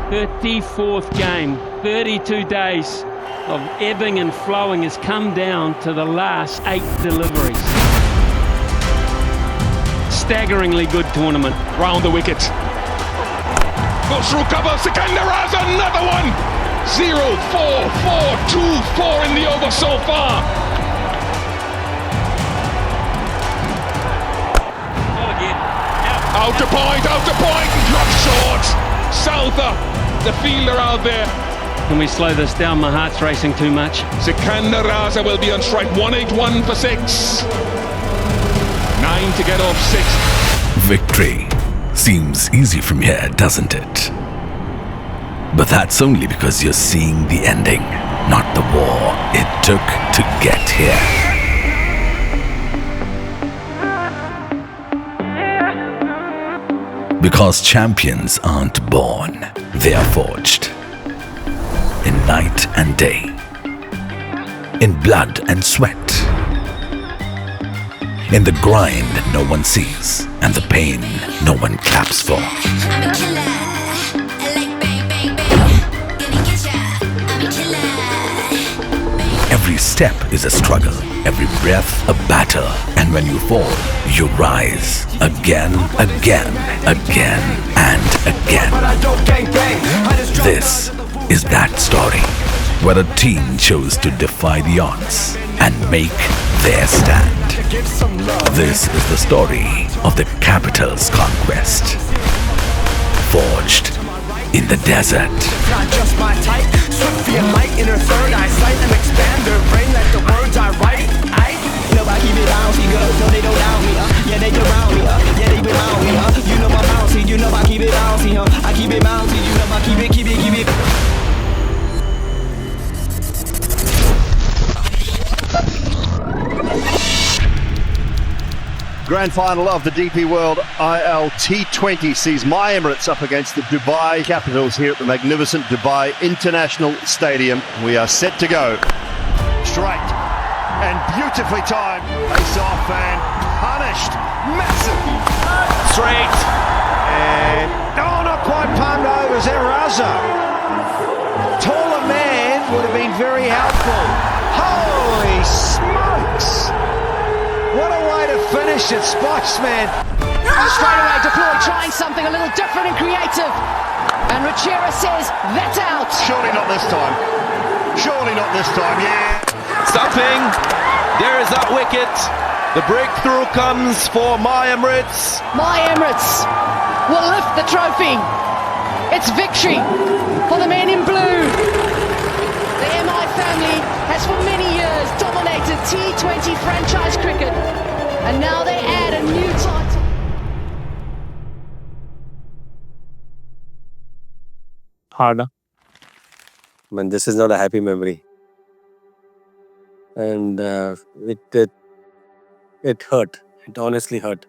34th game, 32 days of ebbing and flowing has come down to the last 8 deliveries. Staggeringly good tournament. Round the wicket. Goes through cover, Sikandar has another one! 0-4, 4-2-4 in the over so far. Out to point, drop short. Souther, the fielder out there. Can we slow this down? My heart's racing too much. Sikandar Raza will be on strike. 181 for 6. 9 to get off 6. Victory seems easy from here, doesn't it? But that's only because you're seeing the ending, not the war it took to get here. Because champions aren't born, they are forged. In night and day. In blood and sweat. In the grind no one sees, and the pain no one claps for. Every step is a struggle, every breath a battle, and when you fall, you rise again, and again. This is that story, where a team chose to defy the odds and make their stand. This is the story of the capital's conquest, forged in the desert. Not just my type, swift for your might, in her third eyesight, and expand their brain like the words I write. Nobody keep it bouncy, girl, no they don't doubt me, yeah they around me, yeah they around me, you know I'm bouncy, you know I keep it bouncy, I keep it bouncy, you know I keep it. Grand final of the DP World ILT20 sees my Emirates up against the Dubai Capitals here at the magnificent Dubai International Stadium. We are set to go. Straight and beautifully timed. Face off and punished. Massive. Straight. And not quite palmed over. Zeraza. Taller man would have been very helpful. Holy smokes. What a way to finish it, Spiceman. Straight away deployed, trying something a little different and creative. And Ruchira says, that's out. Surely not this time. Surely not this time, yeah. Stumping. There is that wicket. The breakthrough comes for my Emirates. My Emirates will lift the trophy. It's victory for the men in blue. The MI family has for many years dominated T20 franchise cricket, and now they add a new title. Harder. Man, this is not a happy memory. And it hurt. It honestly hurt.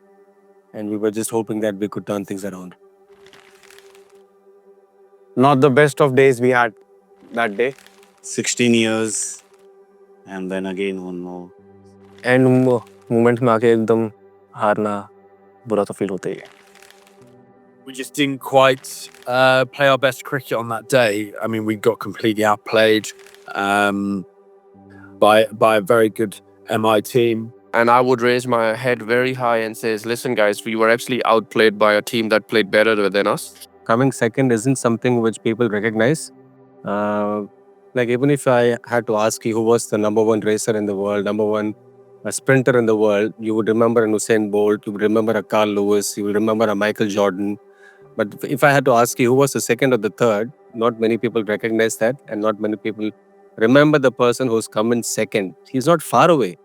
And we were just hoping that we could turn things around. Not the best of days we had that day. 16 years and then again one more. And moment में आके एकदम हारना बुरा तो feel होता ही है. We just didn't quite play our best cricket on that day. I mean, we got completely outplayed by a very good MI team. And I would raise my head very high and says, listen guys, we were actually outplayed by a team that played better than us. Coming second isn't something which people recognize. Like even if I had to ask you who was the number one racer in the world, number one sprinter in the world, you would remember an Usain Bolt, you would remember a Carl Lewis, you would remember a Michael Jordan. But if I had to ask you who was the second or the third, not many people recognize that, and not many people remember the person who's come in second. He's not far away,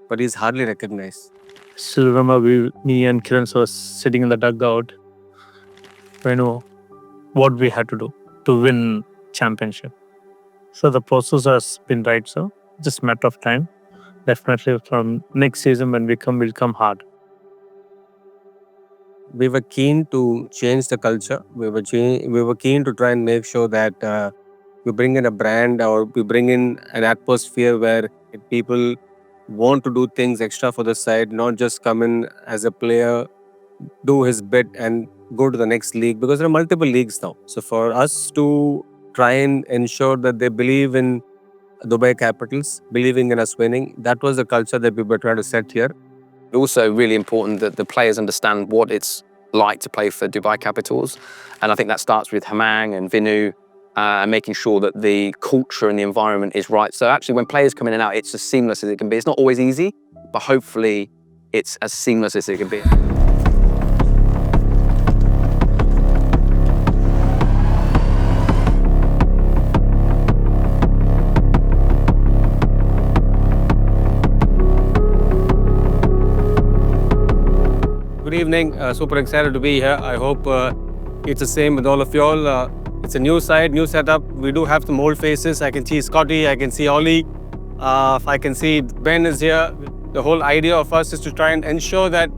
but he's hardly recognized. Still remember me and Kiran was sitting in the dugout. We know what we had to do to win championship. So the process has been right, so just matter of time. Definitely from next season when we come, we'll come hard. We were keen to change the culture. We were keen to try and make sure that we bring in a brand or we bring in an atmosphere where people want to do things extra for the side, not just come in as a player, do his bit and go to the next league, because there are multiple leagues now. So for us to try and ensure that they believe in Dubai Capitals, believing in us winning, that was the culture that we were trying to set here. Also really important that the players understand what it's like to play for Dubai Capitals. And I think that starts with Hamang and Vinu, making sure that the culture and the environment is right. So actually when players come in and out, it's as seamless as it can be. It's not always easy, but hopefully it's as seamless as it can be. Good evening, super excited to be here. I hope it's the same with all of y'all. It's a new side, new setup. We do have some old faces. I can see Scotty, I can see Ollie, I can see Ben is here. The whole idea of us is to try and ensure that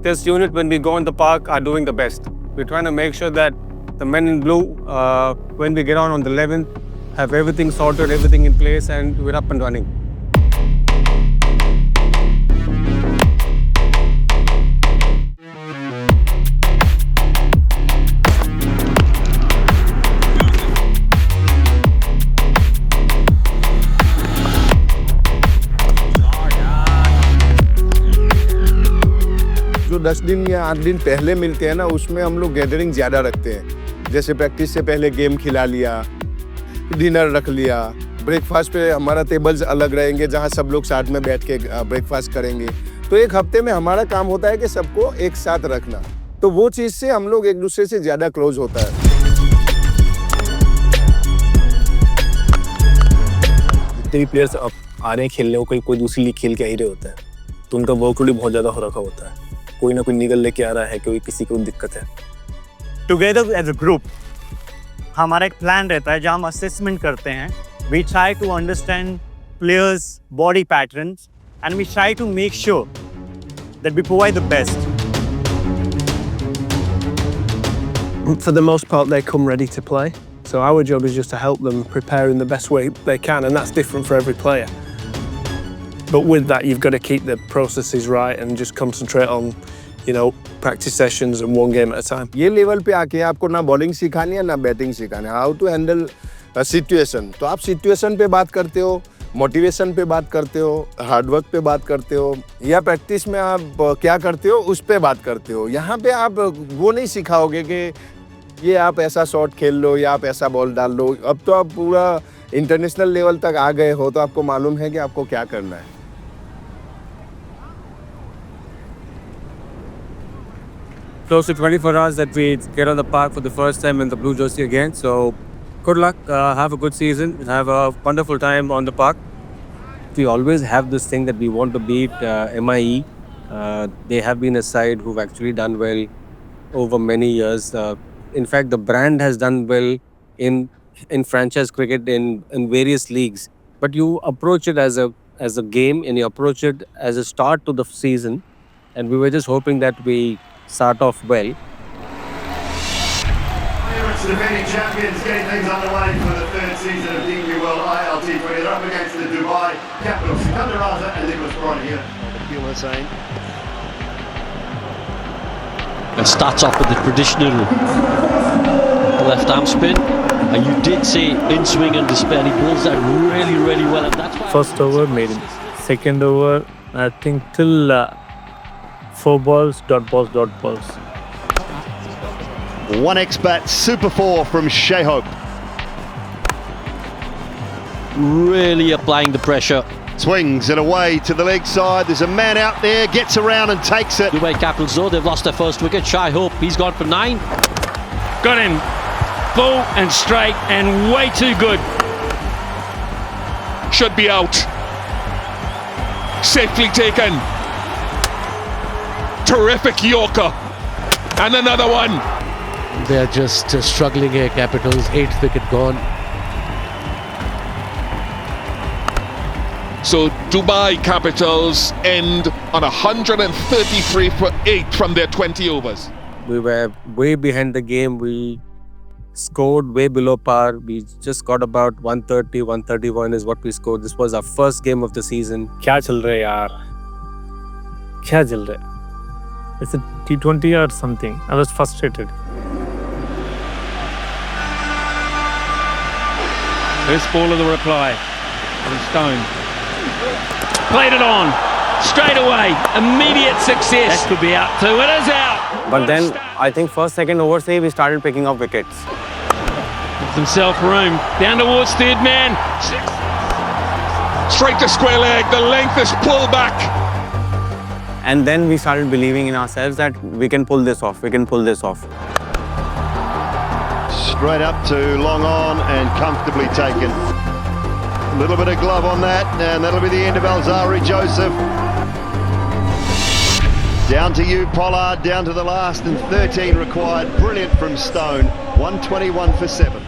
this unit, when we go in the park, are doing the best. We're trying to make sure that the men in blue, when we get on the 11th, have everything sorted, everything in place, and we're up and running. जो 10 दिन या 8 दिन पहले मिलते हैं ना, उसमें हम लोग गैदरिंग ज़्यादा रखते हैं। जैसे प्रैक्टिस से पहले गेम खिला लिया, डिनर रख लिया, ब्रेकफास्ट पे हमारा टेबल्स अलग रहेंगे जहाँ सब लोग साथ में बैठ के ब्रेकफास्ट करेंगे। तो एक हफ्ते में हमारा काम होता है कि सबको एक साथ रखना। तो वो चीज़ से हम लोग एक दूसरे से ज़्यादा क्लोज होता है। जितने भी प्लेयर्स अब आ रहे हैं खेलने को, कोई दूसरी लीग खेल के आ ही रहे होता है, तो उनका वर्कलोड बहुत ज़्यादा हो रखा होता है। कोई ना कोई निकल लेके आ रहा है, कोई किसी को दिक्कत है। टुगेदर एज अ ग्रुप हमारा एक प्लान रहता है जहाँ हम असेसमेंट करते हैं। We try to understand players body patterns and we try to make sure that we provide the best. For the most part, they come ready to play. So our job is just to help them prepare in the best way they can, and that's different for every player. But with that, you've got to keep the processes right and just concentrate on, practice sessions and one game at a time. ये level पे आके आपको ना bowling सिखानी है ना batting सिखानी है, हाउ टू हैंडल सिचुएशन। तो आप सिचुएशन पे बात करते हो, मोटिवेशन पे बात करते हो, हार्डवर्क पे बात करते हो, या प्रैक्टिस में आप क्या करते हो उस पे बात करते हो। यहाँ पे आप वो नहीं सिखाओगे कि ये आप ऐसा शॉट खेल लो या आप ऐसा बॉल डाल लो। अब तो आप पूरा इंटरनेशनल लेवल तक आ गए हो, तो आपको मालूम है कि आपको क्या करना है। Close to 24 hours that we get on the park for the first time in the blue jersey again. So good luck, have a good season, have a wonderful time on the park. We always have this thing that we want to beat MIE. They have been a side who've actually done well over many years. In fact, the brand has done well in franchise cricket in various leagues. But you approach it as a game, and you approach it as a start to the season. And we were just hoping that we start off well. It's the defending champions getting things underway for the third season of DP World ILT20. They're up against the Dubai Capitals. Sikandar Raza and Nicholas Braun here. And starts off with the traditional left arm spin. And you did say in swing and despair. He bowls that really, really well. And that's why First over made him. Second over, I think till 4 balls, dot balls, dot balls. One X-bat super 4 from Shea Hope. really applying the pressure. Swings it away to the leg side. There's a man out there, gets around and takes it. Dubai Capitals though, they've lost their first wicket. Shai Hope, he's gone for 9. Got him full and straight and way too good. Should be out. Safely taken. Terrific Yorker. And another one. They're just struggling here, Capitals. 8th wicket gone. So Dubai Capitals end on 133 for 8 from their 20 overs. We were way behind the game. We scored way below par. We just got about 130, 131 is what we scored. This was our first game of the season. क्या चल रहा है यार? क्या चल रहा है? It's a T20 or something. I was frustrated. First ball of the reply from Stone. Played it on. Straight away. Immediate success. That could be out too. It is out. But then I think first, second over say we started picking up wickets. Gives himself room. Down towards third man. Straight to square leg. The length is pulled back. And then we started believing in ourselves that we can pull this off. We can pull this off. Straight up to long on and comfortably taken. A little bit of glove on that, and that'll be the end of Alzari Joseph. Down to you, Pollard, down to the last, and 13 required. Brilliant from Stone. 121 for 7.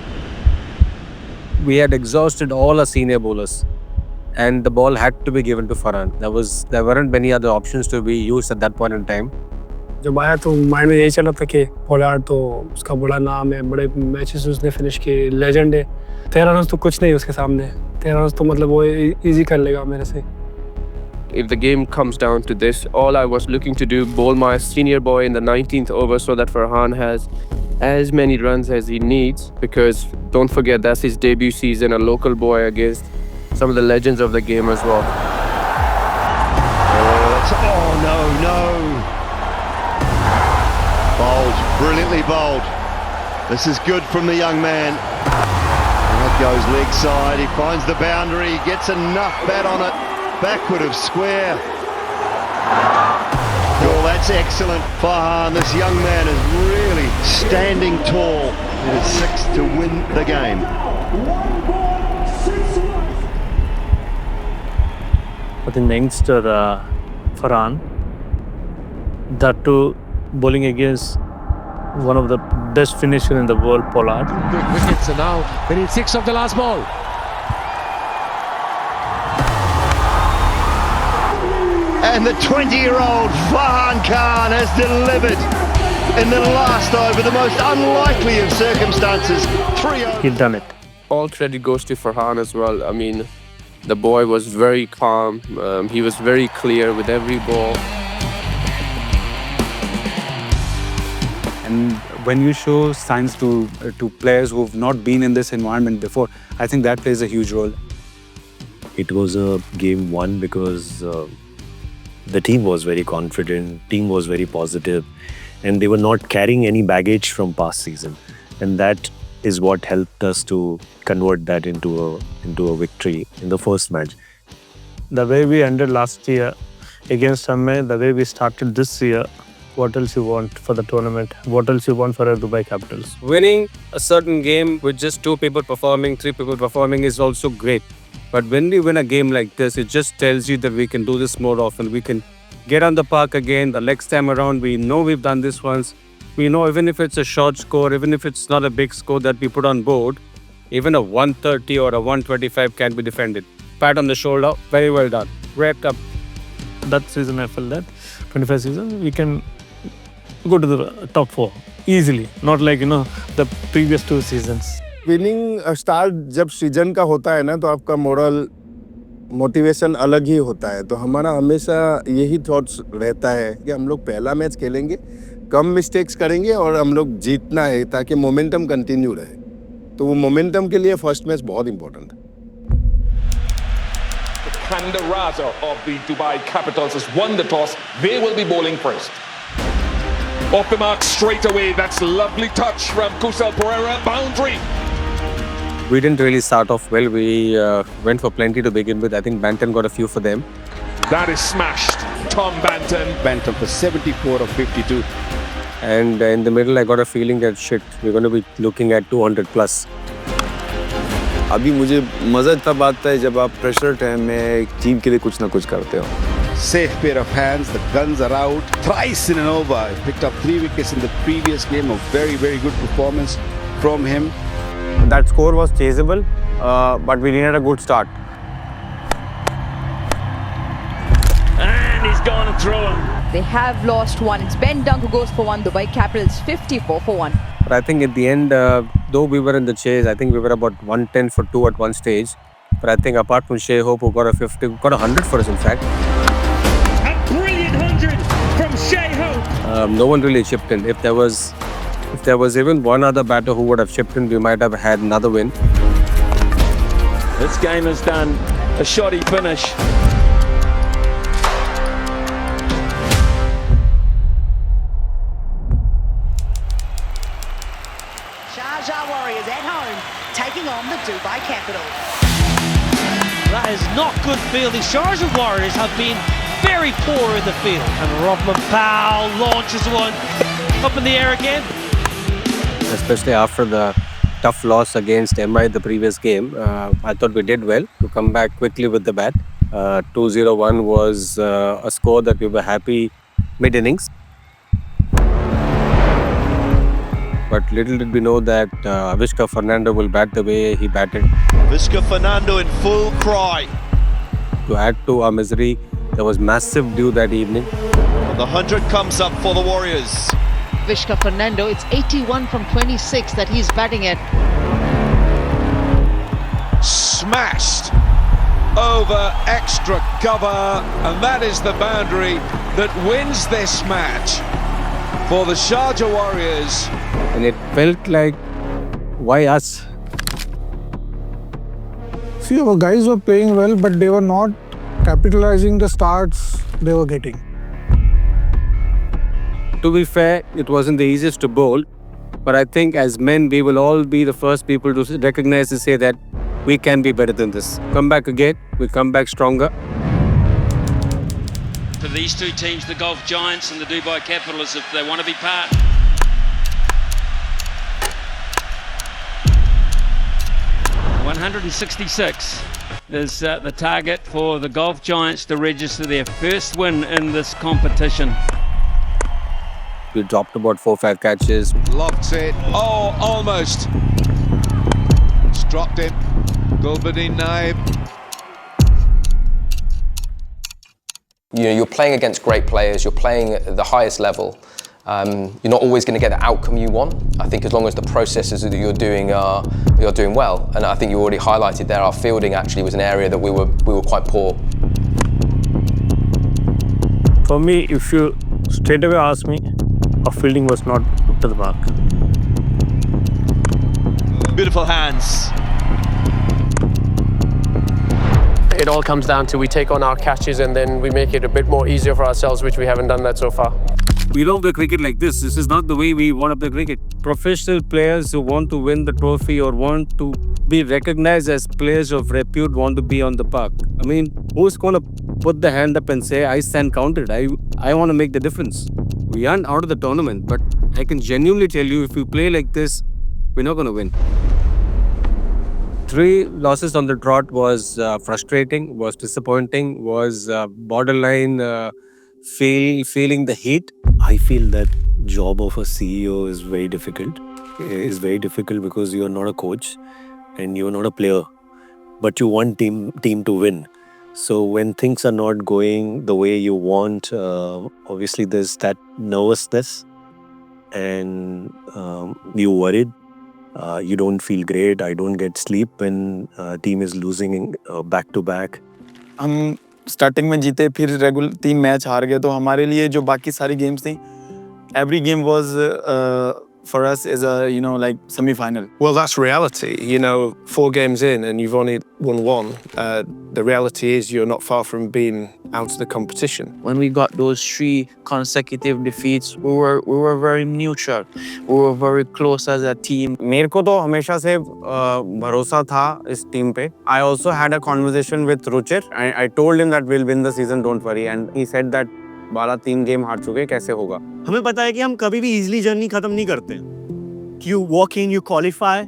We had exhausted all our senior bowlers, and the ball had to be given to Farhan. There weren't many other options to be used at that point in time. जब आया तो mind में यही चला था कि Pollard तो उसका बड़ा नाम है, बड़े मैचेस उसने फिनिश किए, लेजेंड है. 13 रन तो कुछ नहीं उसके सामने. 13 रन तो मतलब वो इजी कर लेगा मेरे से. If the game comes down to this, all I was looking to do, bowl my senior boy in the 19th over so that Farhan has as many runs as he needs, because don't forget that's his debut season, a local boy against some of the legends of the game as well. Oh no. Bowled, brilliantly bowled. This is good from the young man. And that goes leg side, he finds the boundary, gets enough bat on it, backward of square. Oh, that's excellent. Farhan, this young man is really standing tall. It is 6 to win the game. I think the youngster Farhan, that too bowling against one of the best finisher in the world, Pollard. Quick wickets, and now we need 6 of the last ball. And the 20-year-old Farhan Khan has delivered in the last over, the most unlikely of circumstances. 3 overs. He'd done it. All credit goes to Farhan as well. I mean, the boy was very calm. He was very clear with every ball. And when you show signs to players who've not been in this environment before, I think that plays a huge role. It was a game won because the team was very confident, team was very positive, and they were not carrying any baggage from past season. And that is what helped us to convert that into a victory in the first match. The way we ended last year against Amme, the way we started this year, what else you want for the tournament? What else you want for our Dubai Capitals? Winning a certain game with just 2 people performing, 3 people performing is also great. But when we win a game like this, it just tells you that we can do this more often. We can get on the park again. The next time around, we know we've done this once. We know even if it's a short score, even if it's not a big score that we put on board, even a 130 or a 125 can be defended. Pat on the shoulder, very well done. Wrapped up. That season I felt that, 25 season, we can go to the top 4 easily. Not like, the previous 2 seasons. Winning start जब season का होता है ना, तो आपका moral motivation अलग ही होता है. तो हमारा हमेशा यही थॉट्स रहता है कि हम लोग पहला मैच खेलेंगे, कम मिस्टेक्स करेंगे और हम लोग जीतना है ताकि मोमेंटम कंटिन्यू रहे. तो वो मोमेंटम के लिए फर्स्ट मैच बहुत इंपॉर्टेंट है. Kanda Raza of the Dubai Capitals has won the toss. They will be bowling first. Off the mark straight away. That's lovely touch from Kusal Pereira. Boundary. We didn't really start off well. We went for plenty to begin with. I think Banton got a few for them. That is smashed. Tom Banton. Banton for 74 of 52. And in the middle, I got a feeling that shit, we're going to be looking at 200 plus. अभी मुझे मजा तब आता है जब आप pressure time में एक टीम के लिए कुछ ना कुछ करते हो. Safe pair of hands, the guns are out. Thrice in an over. Picked up 3 wickets in the previous game. A very, very good performance from him. That score was chaseable, but we needed a good start. And he's gone and through him. They have lost 1. It's Ben Dunk who goes for 1. Dubai Capitals 54 for 1. But I think at the end, though we were in the chase, I think we were about 110 for 2 at one stage. But I think apart from Shea Hope, who got a 50, got 100 for us in fact. A brilliant 100 from Shea Hope. No one really chipped in. If there was even one other batter who would have chipped in, we might have had another win. This game has done a shoddy finish. Sharjah Warriors at home, taking on the Dubai Capitals. That is not good fielding. Sharjah Warriors have been very poor in the field. And Rodman Powell launches one up in the air again. Especially after the tough loss against MI the previous game, I thought we did well to come back quickly with the bat. 2-0-1 was a score that we were happy mid-innings. But little did we know that Avishka Fernando will bat the way he batted. Avishka Fernando in full cry. To add to our misery, there was massive dew that evening. The 100 comes up for the Warriors. Avishka Fernando, it's 81 from 26 that he's batting at. Smashed over extra cover, and that is the boundary that wins this match for the Sharjah Warriors. And it felt like, why us? See, our guys were playing well, but they were not capitalizing the starts they were getting. To be fair, it wasn't the easiest to bowl, but I think as men, we will all be the first people to recognize and say that we can be better than this. Come back again, we come back stronger. For these two teams, the Gulf Giants and the Dubai Capitals, if they want to be part. $166 is the target for the Gulf Giants to register their first win in this competition. We dropped about 4 or 5 catches. Locked it. Oh, almost. It's dropped in. Gulbuddin Naib. You're playing against great players. You're playing at the highest level. You're not always going to get the outcome you want. I think as long as the processes that you're doing well, and I think you already highlighted there, our fielding actually was an area that we were quite poor. For me, if you straight away ask me, our fielding was not up to the mark. Beautiful hands. It all comes down to we take on our catches and then we make it a bit more easier for ourselves, which we haven't done that so far. We don't play cricket like this. This is not the way we want to play cricket. Professional players who want to win the trophy or want to be recognized as players of repute want to be on the park. I mean, who's going to put the hand up and say, I stand counted, I want to make the difference. We aren't out of the tournament, but I can genuinely tell you, if we play like this, we're not going to win. 3 losses on the trot was frustrating, was disappointing, was borderline feeling the heat. I feel that job of a CEO is very difficult. It's very difficult because you're not a coach and you're not a player, but you want team to win. So when things are not going the way you want, obviously there's that nervousness and you're worried. You don't feel great. I don't get sleep when team is losing back to back. हम starting में जीते, फिर regular 3 match हार गए, तो हमारे लिए जो बाकी सारी गेम्स थी, every game was for us is a like semi-final. Well, that's reality. 4 games in and you've only won 1. The reality is you're not far from being out of the competition. When we got those 3 consecutive defeats, we were very neutral. We were very close as a team. मेरे को तो हमेशा से भरोसा था इस team पे. I also had a conversation with Ruchir. I told him that we'll win the season, don't worry, and he said that Bala 3 game हार चुके, कैसे होगा? हमें पता है कि हम कभी भी इजीली जर्नी खत्म नहीं करते. You walk in, you qualify.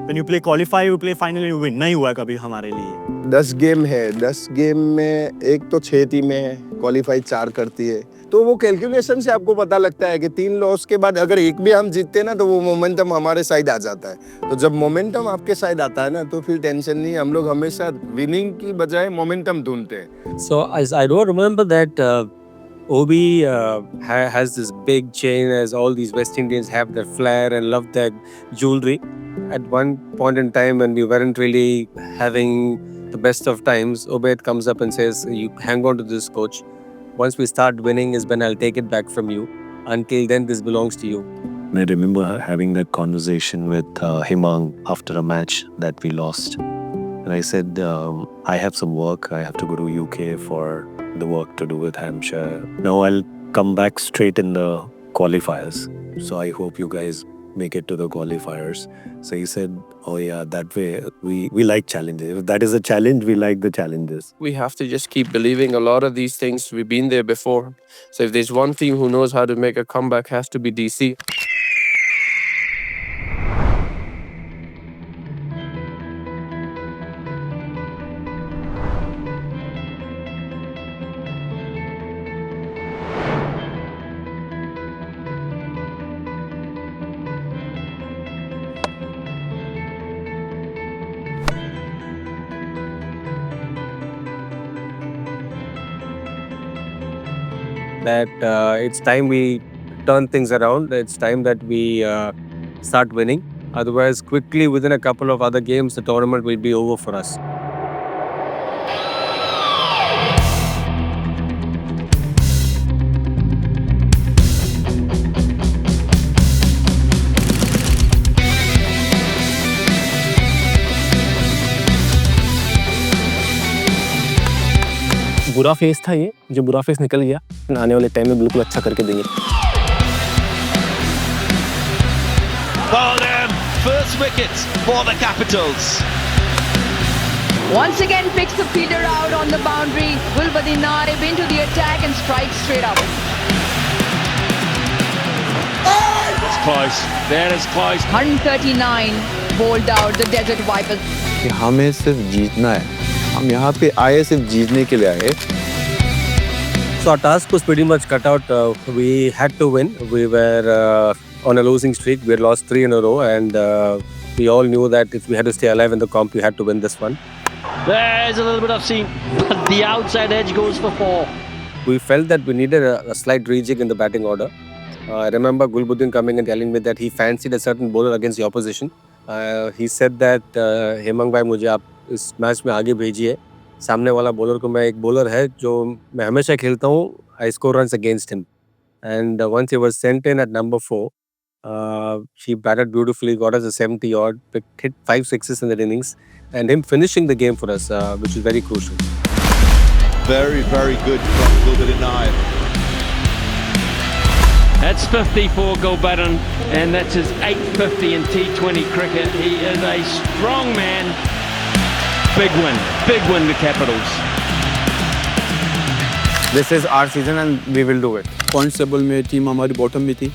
When you play qualify, you play final, you win. नहीं हुआ कभी हमारे लिए. 10 गेम है, 10 गेम में एक तो 6 टीमें क्वालिफाई 4 करती है, तो वो कैलकुलेशन से आपको पता लगता है कि 3 लॉस के बाद अगर एक भी हम जीतते ना, तो वो मोमेंटम हमारे साइड आ जाता है. तो जब मोमेंटम आपके साइड आता है ना, तो फिर टेंशन नहीं. हम लोग हमेशा विनिंग की बजाय मोमेंटम ढूंढते हैं. So as I don't remember that Obi has this big chain, as all these West Indians have their flair and love their jewelry. At one point in time when we weren't really having the best of times, Obaid comes up and says, you hang on to this, coach. Once we start winning is when I'll take it back from you. Until then, this belongs to you. I remember having that conversation with Himang after a match that we lost. And I said, I have some work. I have to go to UK for the work to do with Hampshire. Now I'll come back straight in the qualifiers. So I hope you guys make it to the qualifiers. So he said, oh yeah, that way we like challenges. If that is a challenge, we like the challenges. We have to just keep believing a lot of these things. We've been there before. So if there's one team who knows how to make a comeback, has to be DC. That it's time we turn things around. It's time that we start winning. Otherwise, quickly within a couple of other games, the tournament will be over for us. बुरा face था ये, जो बुरा face निकल गया, आने वाले time में बिल्कुल अच्छा करके देंगे। Well done. First wicket for the Capitals. Once again picks the fielder out on the boundary. Gulbuddin Naib into the attack and strikes straight up. That's close. That is close. 139 bowled out the Desert Vipers. हमें सिर्फ जीतना है। हम यहाँ पे आए सिर्फ जीतने के लिए आए। So our task was pretty much cut out. We had to win. We were on a losing streak. We had lost 3 in a row, and we all knew that if we had to stay alive in the comp, we had to win this one. There's a little bit of seam, but the outside edge goes for 4. We felt that we needed a slight rejig in the batting order. I remember Gulbuddin coming and telling me that he fancied a certain bowler against the opposition. He said that Hemang bhai, मुझे आप इस match में आगे भेजिए. सामने वाला bowler को मैं एक बॉलर है जो मैं हमेशा खेलता हूँ. I score runs against him. And once he was sent in at number 4, he batted beautifully, got us a 70 odd, hit 5 sixes in the innings, and him finishing the game for us, which is very crucial. Very, very good from Gulbuddin Naib. That's 50 for Gulbuddin, and that's his 850 in T20 cricket. He is a strong man. Big win the Capitals. This is our season and we will do it. Points table में team हमारी bottom में थी,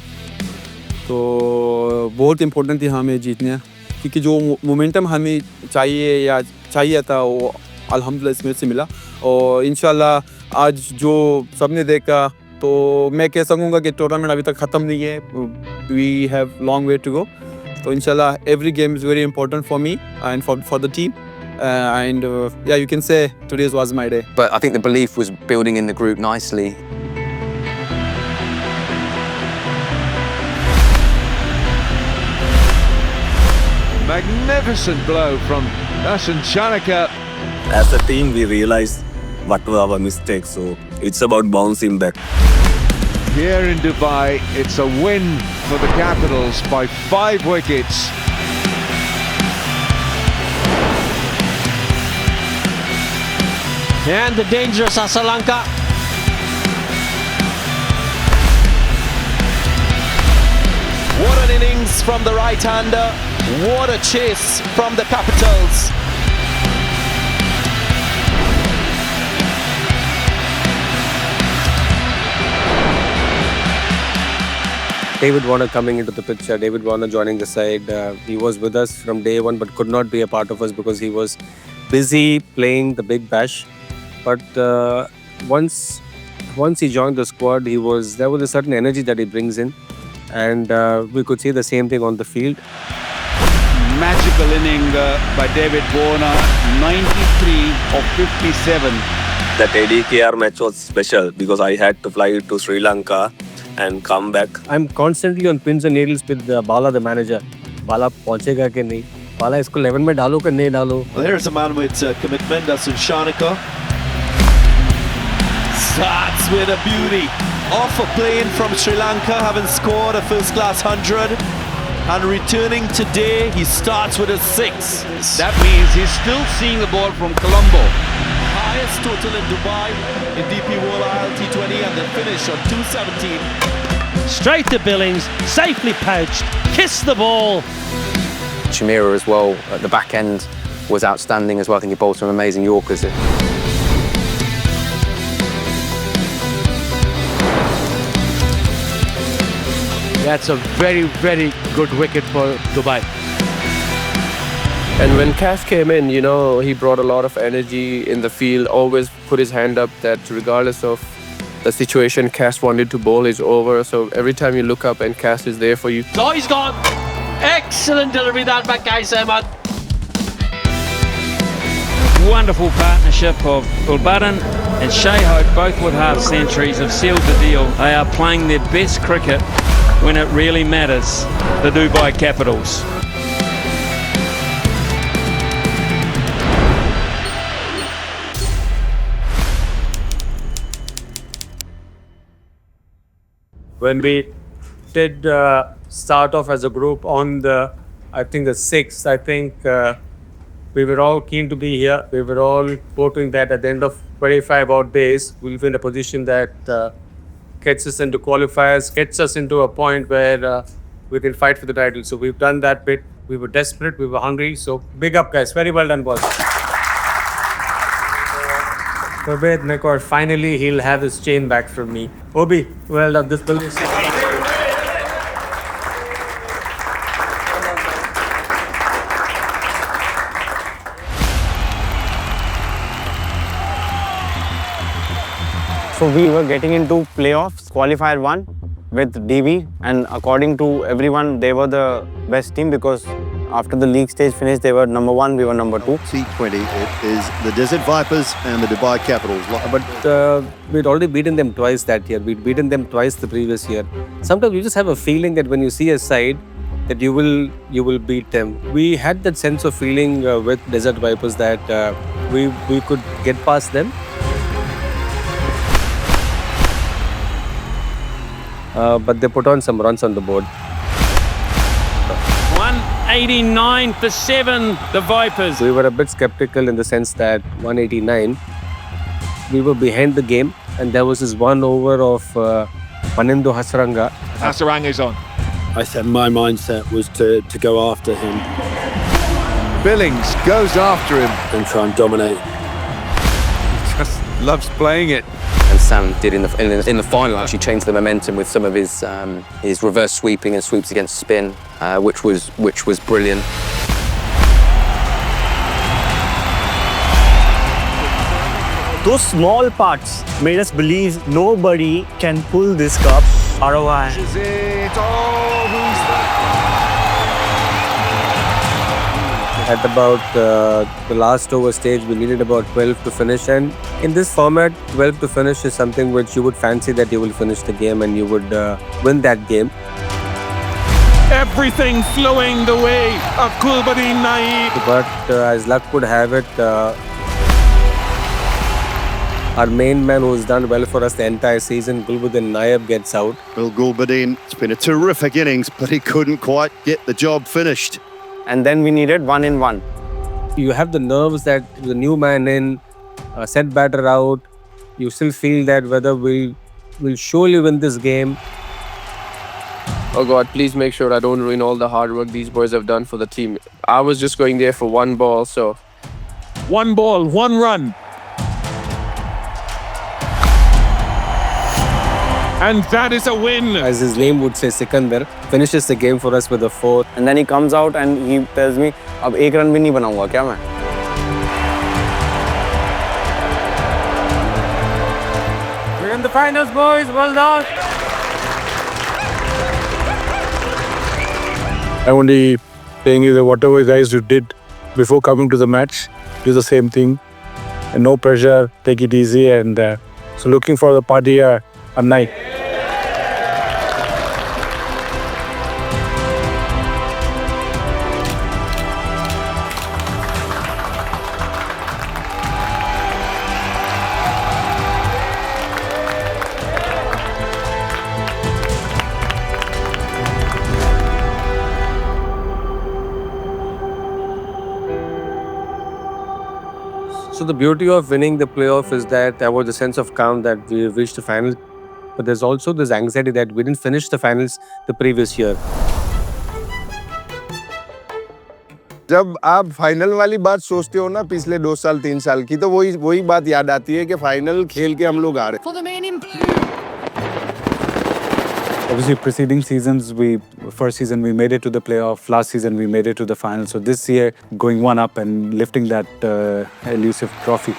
तो बहुत important थी हमें जीतने, क्योंकि जो मोमेंटम हमें चाहिए था वो अल्हम्दुलिल्लाह इसमें से मिला। और इंशाल्लाह आज जो सबने देखा, तो मैं कह सकूँगा कि टूर्नामेंट अभी तक ख़त्म नहीं है। We have long way to go. तो इंशाल्लाह every game is very important for me and for the team. Yeah, you can say today was my day. But I think the belief was building in the group nicely. Magnificent blow from Dasan Chanaka. As a team, we realized what were our mistakes, so it's about bouncing back. Here in Dubai, it's a win for the Capitals by 5 wickets. And the dangerous Asalanka. What an innings from the right-hander. What a chase from the Capitals. David Warner coming into the picture, David Warner joining the side. He was with us from day one but could not be a part of us because he was busy playing the Big Bash. But once he joined the squad, there was a certain energy that he brings in, and we could see the same thing on the field. Magical inning by David Warner, 93 of 57. That ADKR match was special because I had to fly to Sri Lanka and come back. I'm constantly on pins and needles with Bala, the manager. Bala पहुंचेगा कि नहीं? Bala इसको 11 में डालो कि नहीं डालो? Well, there's a man with commitment. That's Shanika. Starts with a beauty. off a plane from Sri Lanka, having scored a first-class 100. And returning today, he starts with a 6. That means he's still seeing the ball from Colombo. Highest total in Dubai in DP World ILT20, and the finish on 217. Straight to Billings, safely pouched, kissed the ball. Chimera as well at the back end was outstanding as well. I think he bowled some amazing Yorkers. That's a very, very good wicket for Dubai. And when Cass came in, you know, he brought a lot of energy in the field, always put his hand up that regardless of the situation Cass wanted to bowl is over. So every time you look up and Cass is there for you. Oh, he's gone. Excellent delivery that back, guys, Ahmad. Wonderful partnership of Gulbadan and Shai Hope, both with half centuries, have sealed the deal. They are playing their best cricket when it really matters, the Dubai Capitals. When we did start off as a group on the, I think the 6th, I think we were all keen to be here. We were all hoping that at the end of 25 odd days, we'll be in a position that gets us into qualifiers, gets us into a point where we can fight for the title. So we've done that bit. We were desperate, we were hungry. So big up, guys. Very well done, boss. Obed Nekor, finally he'll have his chain back from me. Obi, well done. This will be So we were getting into playoffs, qualifier 1 with DV, and according to everyone, they were the best team because after the league stage finished, they were number 1, we were number 2. T20, it is the Desert Vipers and the Dubai Capitals. But we'd already beaten them twice that year. We'd beaten them twice the previous year. Sometimes you just have a feeling that when you see a side, that you will beat them. We had that sense of feeling with Desert Vipers that we could get past them. But they put on some runs on the board. 189 for 7, the Vipers. We were a bit skeptical in the sense that 189, we were behind the game, and there was this one over of Manindo Hasaranga. Hasaranga is on. I said my mindset was to go after him. Billings goes after him. And try and dominate. He just loves playing it. And Sam did in the final actually change the momentum with some of his reverse sweeping and sweeps against spin, which was brilliant. Those small parts made us believe nobody can pull this cup. ROI. At about the last over stage, we needed about 12 to finish. And in this format, 12 to finish is something which you would fancy that you will finish the game and you would win that game. Everything flowing the way of Gulbadan Naeem. But as luck would have it, our main man who's done well for us the entire season, Gulbadan Naeem, gets out. Well, Gulbadan, it's been a terrific innings, but he couldn't quite get the job finished. And then we needed 1 in 1. You have the nerves that the new man in, set batter out. You still feel that whether we'll surely win this game. Oh God, please make sure I don't ruin all the hard work these boys have done for the team. I was just going there for one ball, so. 1 ball, 1 run. And that is a win. As his name would say, Sikandar finishes the game for us with a 4. And then he comes out and he tells me, "Ab ek run bhi nahi banaunga kya main?" We're in the finals, boys. Well done. I'm only saying you that whatever guys you did before coming to the match, do the same thing. And no pressure, take it easy. And so looking for the party at night. So the beauty of winning the playoff is that there was a sense of calm that we reached the finals. But there's also this anxiety that we didn't finish the finals the previous year. जब आप final वाली बात सोचते हो ना पिछले 2 साल 3 साल की तो वही बात याद आती है कि फाइनल खेल के हम लोग आ रहे हैं. Obviously, preceding seasons, first season we made it to the playoff. Last season we made it to the final. So this year, going one up and lifting that elusive trophy.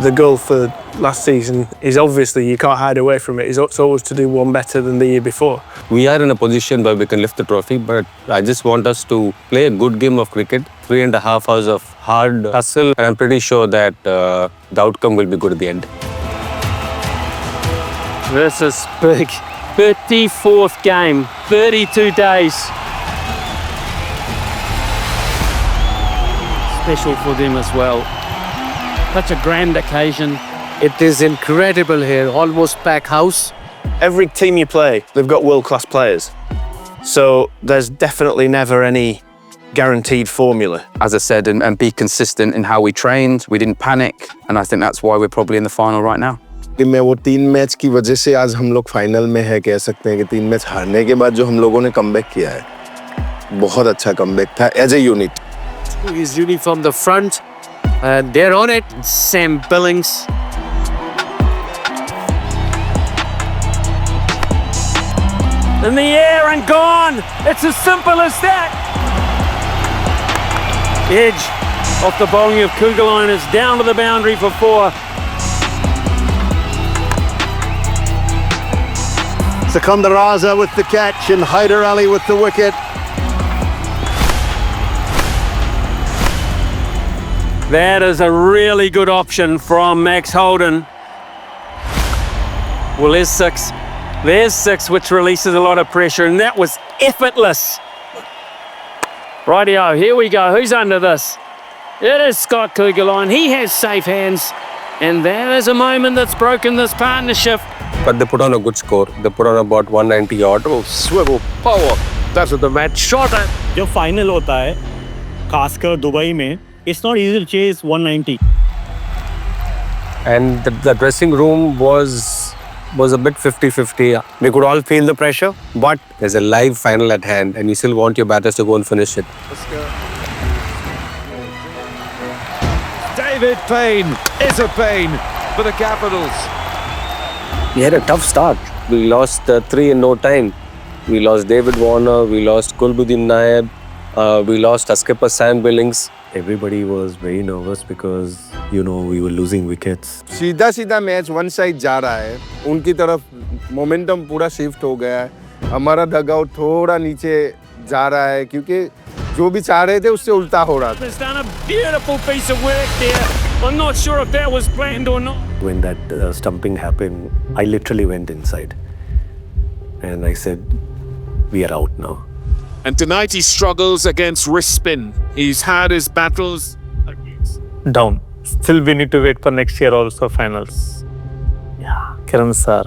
The goal for last season is obviously, you can't hide away from it, it's always to do one better than the year before. We are in a position where we can lift the trophy, but I just want us to play a good game of cricket, 3.5 hours of hard hustle, and I'm pretty sure that the outcome will be good at the end. This is big. 34th game, 32 days. Special for them as well. Such a grand occasion. It is incredible here, almost packed house. Every team you play, they've got world-class players. So there's definitely never any guaranteed formula. As I said, and be consistent in how we trained. We didn't panic, and I think that's why we're probably in the final right now. मैं वो 3 match की वजह से आज हम लोग final में है कह सकते हैं कि 3 मैच हारने के बाद जो हम लोगों ने कमबैक किया है बहुत अच्छा कमबैक था as a unit. His unit from the front, and they're on it. Sam Billings. In the air and gone. It's as simple as that. Edge off the bowling of Kugelheim is down to the boundary for 4. Seconder Raza with the catch and Hyder Ali with the wicket. That is a really good option from Max Holden. Well, there's 6. There's 6, which releases a lot of pressure, and that was effortless. Rightio, here we go. Who's under this? It is Scott Kugelheim. He has safe hands, and that is a moment that's broken this partnership. But they put on a good score. They put on about 190 odd. Oh, swivel, power. That's what the match shot at. जब final होता है, खासकर Dubai में, it's not easy to chase 190. And the dressing room was a bit 50-50. We could all feel the pressure, but there's a live final at hand, and you still want your batters to go and finish it. Let's go. David Payne is a pain for the Capitals. We had a tough start. We lost 3 in no time. We lost David Warner, we lost Kulbuddin Naib, we lost our skipper Sam Billings. Everybody was very nervous because, we were losing wickets. सीधा match one side जा रहा है उनकी तरफ momentum पूरा shift हो गया है. हमारा डगआउट थोड़ा नीचे जा रहा है क्योंकि जो भी चाह रहे थे उससे उल्टा हो रहा था. He's done a beautiful piece of work there. I'm not sure if that was planned or not. When that stumping happened, I literally went inside and I said, we are out now. And tonight he struggles against wrist spin. He's had his battles. Down. Still we need to wait for next year also finals. Yeah, Kiran sir.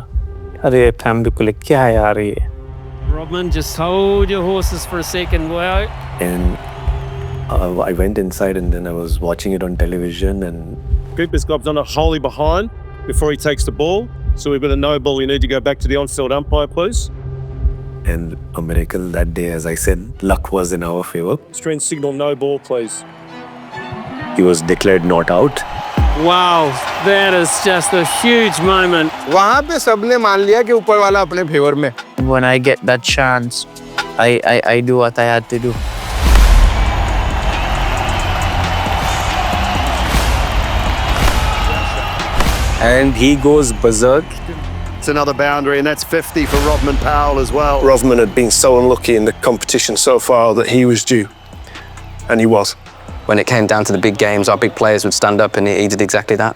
अरे family को ले क्या है यार ये? Rodman, just hold your horses for a second. Wow. And I went inside and then I was watching it on television and Cooper's got on a wholly behind before he takes the ball. So we've got a no ball. You need to go back to the on-field umpire, please. And a miracle that day, as I said, luck was in our favor. Strength signal no ball, please. He was declared not out. Wow, that is just a huge moment. वहाँ पे सबने मान लिया कि ऊपर वाला अपने favour में. When I get that chance, I do what I had to do. And he goes berserk. It's another boundary, and that's 50 for Rodman Powell as well. Rodman had been so unlucky in the competition so far that he was due. And he was. When it came down to the big games, our big players would stand up, and he did exactly that.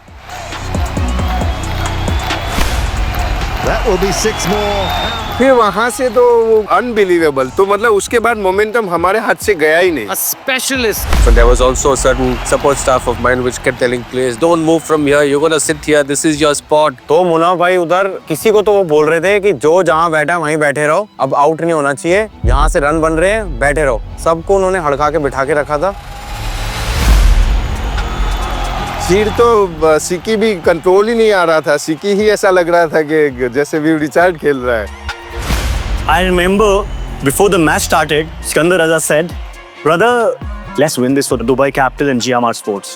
That will be 6 more. फिर वहां से तो unbelievable, तो मतलब उसके बाद momentum हमारे हाथ से गया ही नहीं. A specialist. So there was also a certain support staff of mine which kept telling players, don't move from here, you're gonna sit here, this is your spot. तो मुनाफ भाई उधर किसी को तो वो बोल रहे थे कि जो जहाँ बैठा वहीं बैठे रहो, अब आउट नहीं होना चाहिए, यहाँ से रन बन रहे हैं, बैठे रहो. सबको उन्होंने हड़का के बिठा के रखा था. फिर तो सिकी भी कंट्रोल ही नहीं आ रहा था. सिकी ही ऐसा लग रहा था कि जैसे भी रिचार्ड खेल रहा है. I remember before the match started, Sikandar Raza said, "Brother, let's win this for the Dubai Capital and GMR Sports.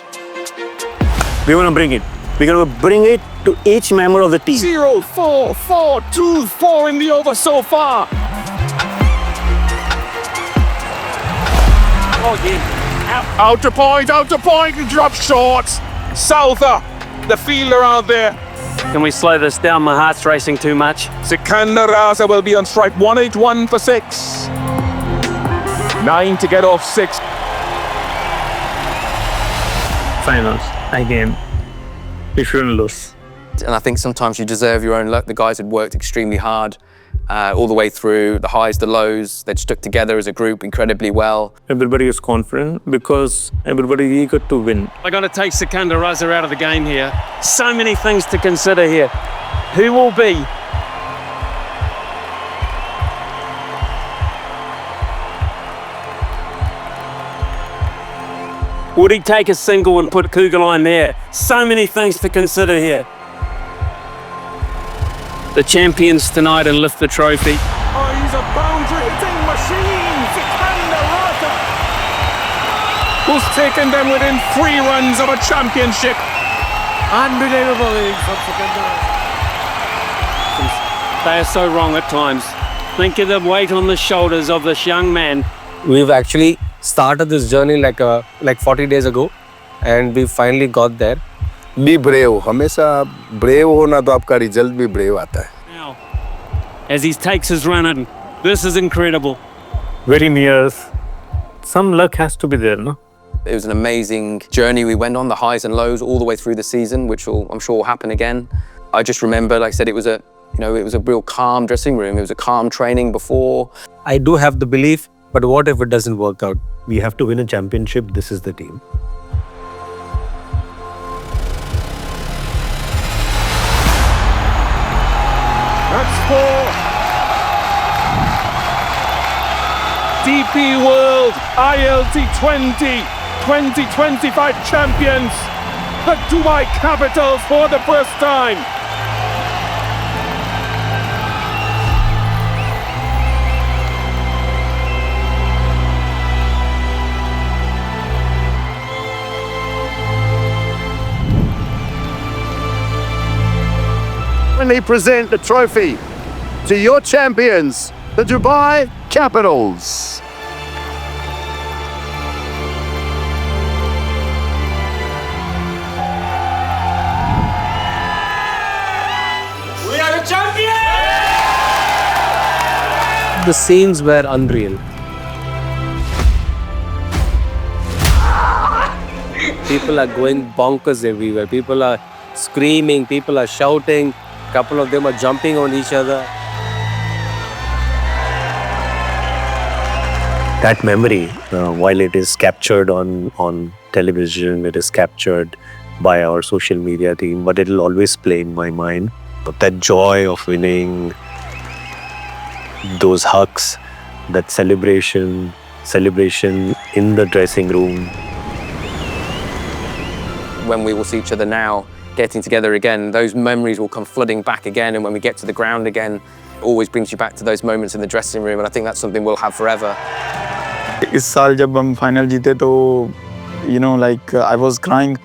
We're gonna bring it. We're gonna bring it to each member of the team." 0-4, 4-2-4 in the over so far. Oh, yeah. Outer point, and drop short. Souther, the fielder out there. Can we slow this down? My heart's racing too much. Sikandar Raza will be on strike. 181 for 6. 9 to get off 6. Finals again. We shouldn't lose. And I think sometimes you deserve your own luck. The guys had worked extremely hard all the way through, the highs, the lows. They'd stuck together as a group incredibly well. Everybody is confident because everybody is eager to win. They're going to take Sikandar Raza out of the game here. So many things to consider here. Who will be? Would he take a single and put Kugelheim there? So many things to consider here. The champions tonight and lift the trophy. Oh, he's a boundary hitting machine. Sikandar Raza, who's taken them within 3 runs of a championship. Unbelievable innings from Sikandar. They are so wrong at times. Think of the weight on the shoulders of this young man. We've actually started this journey like 40 days ago, and we finally got there. Be brave. हमेशा brave होना तो आपका result भी brave आता है. Now, as he takes his run in, this is incredible. Very near. Some luck has to be there, no? It was an amazing journey we went on, the highs and lows all the way through the season, which I'm sure will happen again. I just remember, like I said, it was a real calm dressing room. It was a calm training before. I do have the belief, but what if it doesn't work out? We have to win a championship. This is the team. That's 4. DP World ILT20 2025 champions. The Dubai Capitals for the first time. When they present the trophy to your champions, the Dubai Capitals. We are the champions! The scenes were unreal. People are going bonkers everywhere. People are screaming, people are shouting. A couple of them are jumping on each other. That memory, while it is captured on television, it is captured by our social media team, but it will always play in my mind. That joy of winning, those hugs, that celebration in the dressing room. When we will see each other now, getting together again, those memories will come flooding back again, and when we get to the ground again, it always brings you back to those moments in the dressing room, and I think that's something we'll have forever. इस साल जब हम final जीते तो like I was crying.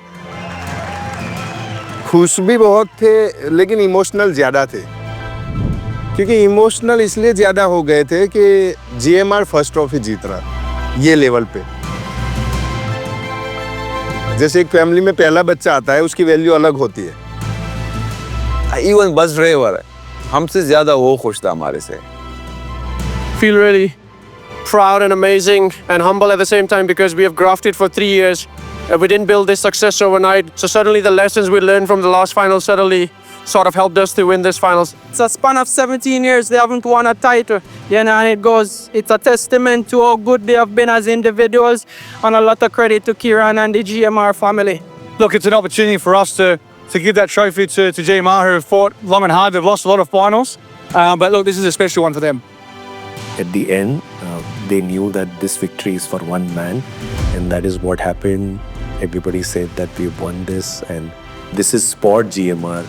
खुश भी बहुत थे लेकिन इमोशनल ज्यादा थे, क्योंकि इमोशनल इसलिए ज्यादा हो गए थे कि GMR फर्स्ट ट्रॉफी जीत रहा ये लेवल पे. जैसे एक फैमिली में पहला बच्चा आता है, उसकी वैल्यू अलग होती है. इवन बस ड्राइवर हमसे ज्यादा वो खुश था हमारे से. Feel really proud and amazing and humble at the same time because we have grafted for 3 years. We didn't build this success overnight. So suddenly the lessons we learned from the last final suddenly sort of helped us to win this finals. It's a span of 17 years they haven't won a title, you know, and it's a testament to how good they have been as individuals, and a lot of credit to Kieran and the GMR family. Look, it's an opportunity for us to give that trophy to GMR, who have fought long and hard. They've lost a lot of finals, but look, this is a special one for them. At the end, they knew that this victory is for one man, and that is what happened. Everybody said that we've won this, and this is Sport GMR.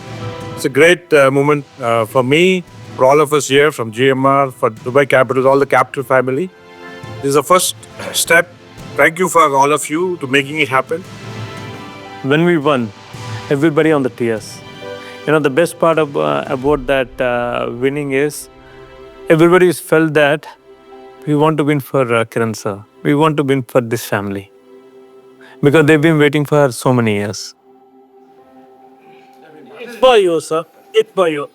It's a great moment for me, for all of us here, from GMR, for Dubai Capitals, all the Capital family. This is the first step. Thank you for all of you to making it happen. When we won, everybody on the tears. You know, the best part about that winning is everybody felt that we want to win for Kiran sir. We want to win for this family. Because they've been waiting for so many years. It's for you, sir. It's for you.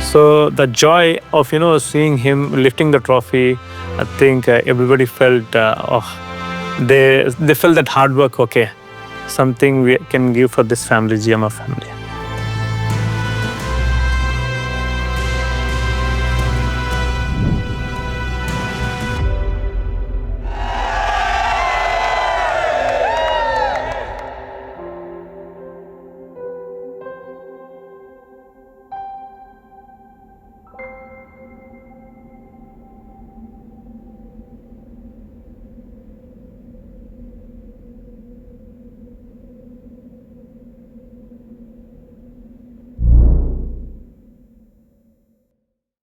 So the joy of, you know, seeing him lifting the trophy, I think everybody felt, they felt that hard work, okay. Something we can give for this family, GMR family.